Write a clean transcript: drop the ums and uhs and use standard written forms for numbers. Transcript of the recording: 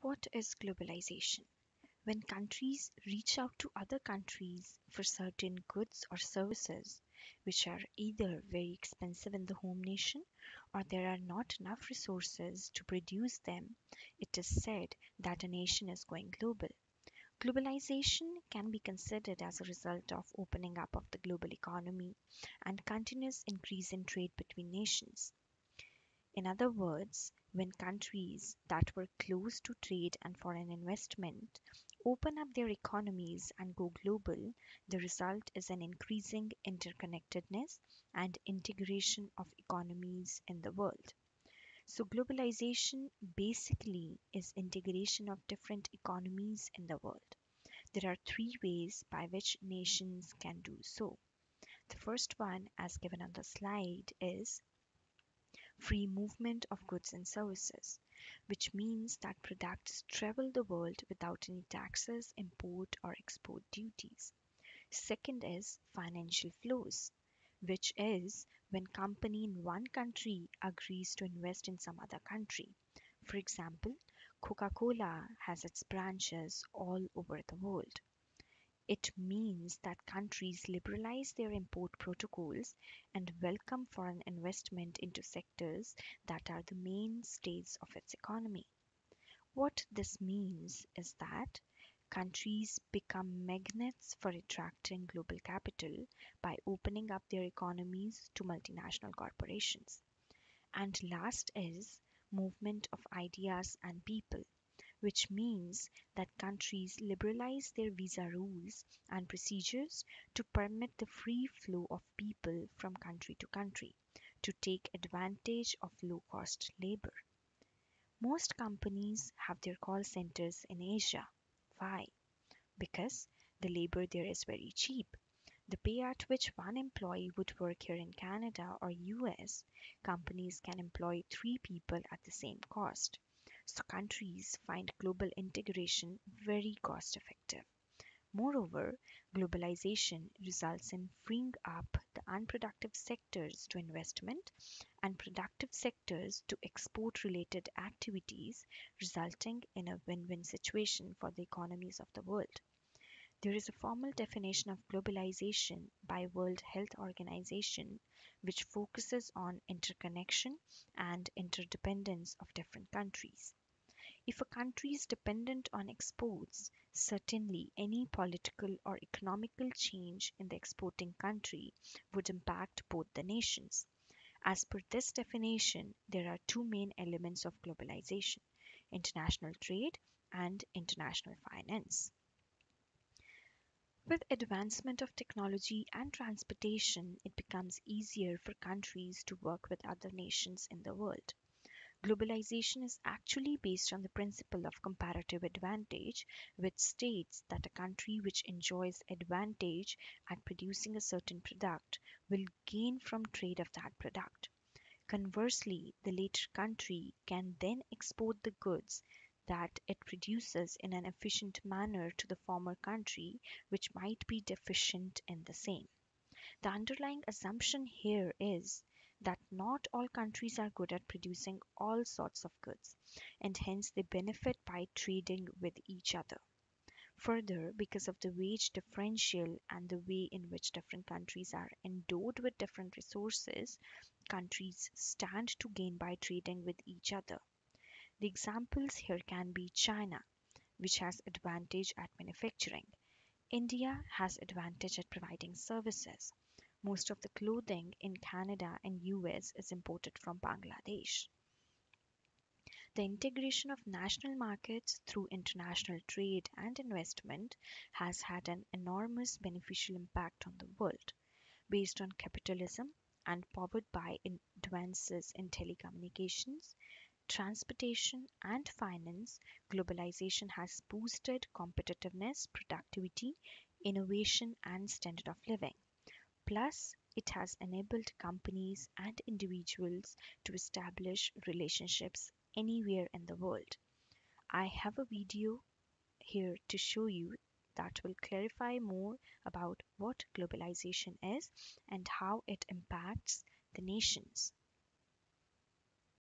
What is globalization? When countries reach out to other countries for certain goods or services which are either very expensive in the home nation or there are not enough resources to produce them, it is said that a nation is going global. Globalization can be considered as a result of opening up of the global economy and continuous increase in trade between nations. In other words, when countries that were closed to trade and foreign investment open up their economies and go global, the result is an increasing interconnectedness and integration of economies in the world. So, globalization basically is integration of different economies in the world. There are three ways by which nations can do so. The first one, as given on the slide, is free movement of goods and services, which means that products travel the world without any taxes, import, or export duties. Second is financial flows, which is when company in one country agrees to invest in some other country. For example, Coca-Cola has its branches all over the world. It means that countries liberalize their import protocols and welcome foreign investment into sectors that are the mainstays of its economy. What this means is that countries become magnets for attracting global capital by opening up their economies to multinational corporations. And last is movement of ideas and people, which means that countries liberalize their visa rules and procedures to permit the free flow of people from country to country to take advantage of low cost labor. Most companies have their call centers in Asia. Why? Because the labor there is very cheap. The pay at which one employee would work here in Canada or US, companies can employ three people at the same cost. So countries find global integration very cost effective. Moreover, globalization results in freeing up the unproductive sectors to investment and productive sectors to export related activities, resulting in a win win situation for the economies of the world. There is a formal definition of globalization by World Health Organization which focuses on interconnection and interdependence of different countries. If a country is dependent on exports, certainly any political or economical change in the exporting country would impact both the nations. As per this definition, there are two main elements of globalization: international trade and international finance. With advancement of technology and transportation, it becomes easier for countries to work with other nations in the world. Globalization is actually based on the principle of comparative advantage, which states that a country which enjoys advantage at producing a certain product will gain from trade of that product. Conversely, the latter country can then export the goods that it produces in an efficient manner to the former country, which might be deficient in the same. The underlying assumption here is that not all countries are good at producing all sorts of goods, and hence they benefit by trading with each other. Further, because of the wage differential and the way in which different countries are endowed with different resources, countries stand to gain by trading with each other. The examples here can be China, which has advantage at manufacturing. India has advantage at providing services. Most of the clothing in Canada and US is imported from Bangladesh. The integration of national markets through international trade and investment has had an enormous beneficial impact on the world. Based on capitalism and powered by advances in telecommunications, transportation, and finance, globalization has boosted competitiveness, productivity, innovation, and standard of living. Plus, it has enabled companies and individuals to establish relationships anywhere in the world. I have a video here to show you that will clarify more about what globalization is and how it impacts the nations.